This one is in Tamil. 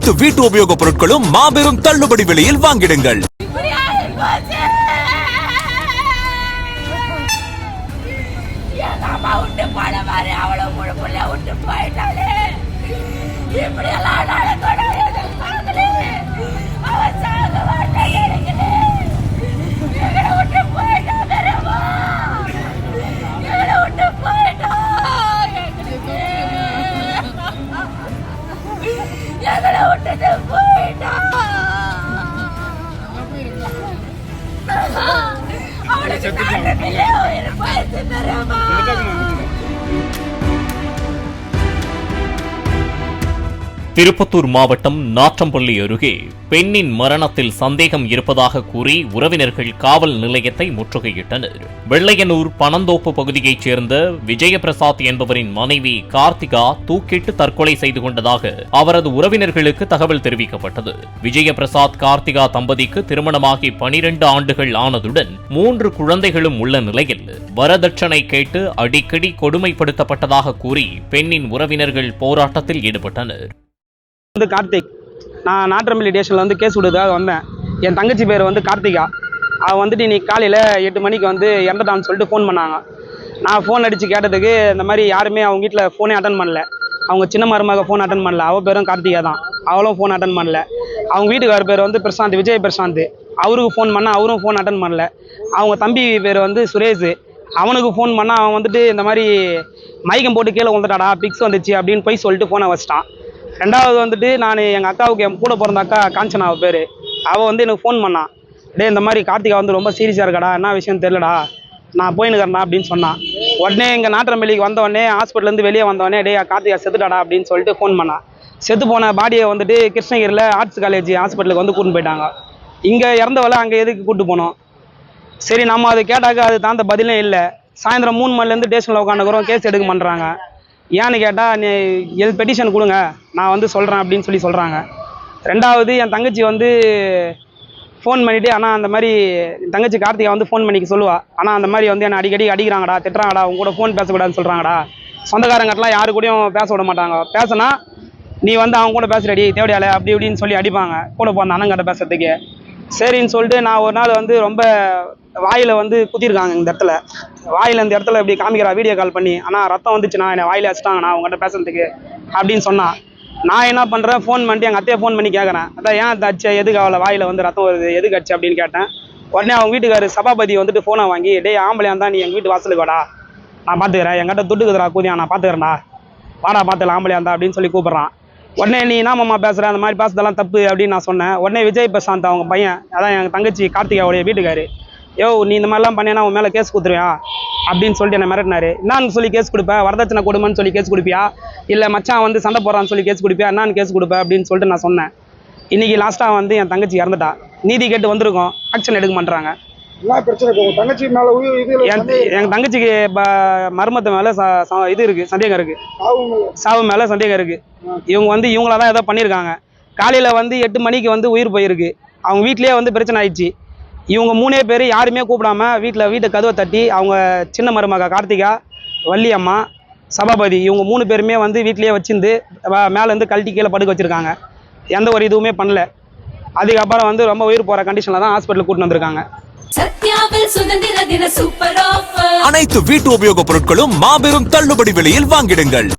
அனைத்து வீட்டு உபயோகப் பொருட்களும் மாபெரும் தள்ளுபடி விலையில் வாங்கிடுங்கள். திருப்பத்தூர் மாவட்டம் நாற்றம்பள்ளி அருகே பெண்ணின் மரணத்தில் சந்தேகம் இருப்பதாக கூறி உறவினர்கள் காவல் நிலையத்தை முற்றுகையிட்டனர். வெள்ளையனூர் பனந்தோப்பு பகுதியைச் சேர்ந்த விஜயபிரசாத் என்பவரின் மனைவி கார்த்திகா தூக்கிட்டு தற்கொலை செய்து கொண்டதாக அவரது உறவினர்களுக்கு தகவல் தெரிவிக்கப்பட்டது. விஜயபிரசாத் கார்த்திகா தம்பதிக்கு திருமணமாகி 12 ஆண்டுகள் ஆனதுடன் 3 குழந்தைகளும் உள்ள நிலையில் வரதட்சணை கேட்டு அடிக்கடி கொடுமைப்படுத்தப்பட்டதாக கூறி பெண்ணின் உறவினர்கள் போராட்டத்தில் ஈடுபட்டனர். கார்த்திக், நான் நாற்றம்பள்ளி ஸ்டேஷனில் கேஸ் விடுறதுக்காக வந்தேன். என் தங்கச்சி பேர் கார்த்திகா. அவள் இன்னைக்கு காலையில் 8 மணிக்கு இறந்துட்டான்னு சொல்லிட்டு ஃபோன் பண்ணாங்க. நான் ஃபோன் அடித்து கேட்டதுக்கு இந்த மாதிரி யாருமே அவங்க வீட்டில் ஃபோனே அட்டன் பண்ணல. அவங்க சின்ன மருமக ஃபோன் அட்டன் பண்ணல. அவள் பேரும் கார்த்திகா தான். அவளும் ஃபோன் அட்டன் பண்ணல. அவங்க வீட்டுக்கார் பேர் பிரசாந்த், விஜய் பிரசாந்த். அவருக்கு ஃபோன் பண்ணால் அவரும் ஃபோன் அட்டன் பண்ணல. அவங்க தம்பி பேர் சுரேஷ். அவனுக்கு ஃபோன் பண்ணால் அவன் இந்த மாதிரி மைக்கம் போட்டு கீழே வந்துட்டாடா, பிக்ஸ் வந்துச்சு அப்படின்னு போய் சொல்லிட்டு ஃபோனை வச்சிட்டான். ரெண்டாவது நான் எங்கள் அக்காவுக்கு என் கூட பிறந்த அக்கா காஞ்சனா அவள் பேர். அவள் எனக்கு ஃபோன் பண்ணான். டே இந்த மாதிரி கார்த்திகா ரொம்ப சீரியஸாக இருக்காடா, என்ன விஷயம் தெரியலடா, நான் போயினுக்கிறேன்டா அப்படின்னு சொன்னான். உடனே எங்கள் நாற்றம்பள்ளிக்கு வந்தவொடனே ஹாஸ்பிட்டலேருந்து வெளியே வந்தவொடனே டே கார்த்திகா செத்துட்டாடா அப்படின்னு சொல்லிட்டு ஃபோன் பண்ணான். செத்து போன பாடியை கிருஷ்ணகிரியில் ஆர்ட்ஸ் காலேஜ் ஹாஸ்பிட்டலுக்கு கூட்டின்னு போயிட்டாங்க. இங்கே இறந்தவளை அங்கே எதுக்கு கூப்பிட்டு போனோம்? சரி, நம்ம அது கேட்டாக்க அது தாந்த பதிலே இல்லை. சாயந்தரம் 3 மணிலேருந்து ஸ்டேஷனில் உட்காந்துக்கிறோம், கேஸ் எடுக்க பண்ணுறாங்க. ஏன்னு கேட்டால் நீ பெட்டிஷன் கொடுங்க, நான் சொல்கிறேன் அப்படின்னு சொல்கிறாங்க. ரெண்டாவது என் தங்கச்சி ஃபோன் பண்ணிவிட்டு ஆனால் அந்த மாதிரி என் தங்கச்சி கார்த்திகா ஃபோன் பண்ணிக்க சொல்லுவா. ஆனால் அந்த மாதிரி என்னை அடிக்கடி அடிக்கிறாங்கடா, திட்டுறாங்கடா, அவங்க கூட ஃபோன் பேசக்கூடாதுன்னு சொல்கிறாங்கடா. சொந்தக்காரங்கட்டெலாம் யாரு கூடயும் பேச விட மாட்டாங்க. பேசினா நீ அவங்க கூட பேசுகிறடி தேவையால அப்படி இப்படின்னு சொல்லி அடிப்பாங்க, கூட போன அண்ணங்கிட்ட பேசுறதுக்கு. சரின்னு சொல்லிட்டு நான் ஒரு நாள் ரொம்ப வாயில் குத்திருக்காங்க. இந்த இடத்துல வாயில் இந்த இடத்துல இப்படி காமிக்கிறா வீடியோ கால் பண்ணி. ஆனால் ரத்தம் வந்துச்சுண்ணா, என்னை வாயில் வச்சுட்டாங்கண்ணா உங்கள்கிட்ட பேசுறதுக்கு அப்படின்னு சொன்னான். நான் என்ன பண்ணுறேன், ஃபோன் பண்ணிட்டு எங்கள் அத்தையை ஃபோன் பண்ணி கேட்குறேன், அதான் ஏன் அச்சு எதுக்கு அவளை வாயில் ரத்தம் வருது, எதுக்கு அச்சு அப்படின்னு கேட்டேன். உடனே அவங்க வீட்டுக்காரு சபாபதி ஃபோனை வாங்கி டே ஆம்பளையா இருந்தால் நீ எங்கள் வீட்டு வாசலுக்கு வாடா, நான் பார்த்துக்கிறேன், எங்கிட்ட துட்டுக்குதுரா கூதியா, நான் பார்த்துக்கிறேன்டா, வாடா பார்த்துக்கலாம் ஆம்பளையா இருந்தா அப்படின்னு சொல்லி கூப்பிட்றான். உடனே நீ என்ன மாமா பேசுகிற, அந்த மாதிரி பேசுறதெல்லாம் தப்பு அப்படின்னு நான் சொன்னேன். உடனே விஜய் பிரசாந்த் அவங்க பையன், அதான் எங்கள் தங்கச்சி கார்த்திகாவுடைய வீட்டுக்காரு, யோ நீ இந்த மாதிரிலாம் பண்ணினா உன் மேலே கேஸ் கொடுத்துருவியா அப்படின்னு சொல்லிட்டு என்னை மிரட்டினாரு. என்னான்னு சொல்லி கேஸ் கொடுப்பேன், வரதட்சணை கொடுமைன்னு சொல்லி கேஸ் கொடுப்பியா, இல்லை மச்சான் சண்டை போடுறான்னு சொல்லி கேஸ் கொடுப்பியா, என்னான்னு கேஸ் கொடுப்பேன் அப்படின்னு சொல்லிட்டு நான் சொன்னேன். இன்னைக்கு லாஸ்ட்டாக என் தங்கச்சி இறந்துட்டா. நீதி கேட்டு வந்திருக்கோம், ஆக்ஷன் எடுக்க மாட்டாங்க. எங்க தங்கச்சிக்கு மர்மத்து மேல இது இருக்கு, சந்தேகம் இருக்கு, சாவு மேல சந்தேகம் இருக்கு. இவங்க இவங்களாதான் ஏதோ பண்ணிருக்காங்க. காலையில 8 மணிக்கு உயிர் போயிருக்கு. அவங்க வீட்லயே பிரச்சனை ஆயிடுச்சு. இவங்க 3 பேர் யாருமே கூப்பிடாம வீட்டை கதவை தட்டி அவங்க சின்ன மருமக கார்த்திகா, வள்ளியம்மா, சபாபதி இவங்க 3 பேருமே வீட்லயே வச்சிருந்து மேல கழட்டி கீழே படுக்க வச்சிருக்காங்க. எந்த ஒரு இதுவுமே பண்ணல. அதுக்கப்புறம் ரொம்ப உயிர் போற கண்டிஷன்ல தான் ஹாஸ்பிட்டலுக்கு கூட்டிட்டு வந்திருக்காங்க. அனைத்து வீட்டு உபயோகப் பொருட்களும் மாபெரும் தள்ளுபடி விலையில் வாங்கிடுங்கள்.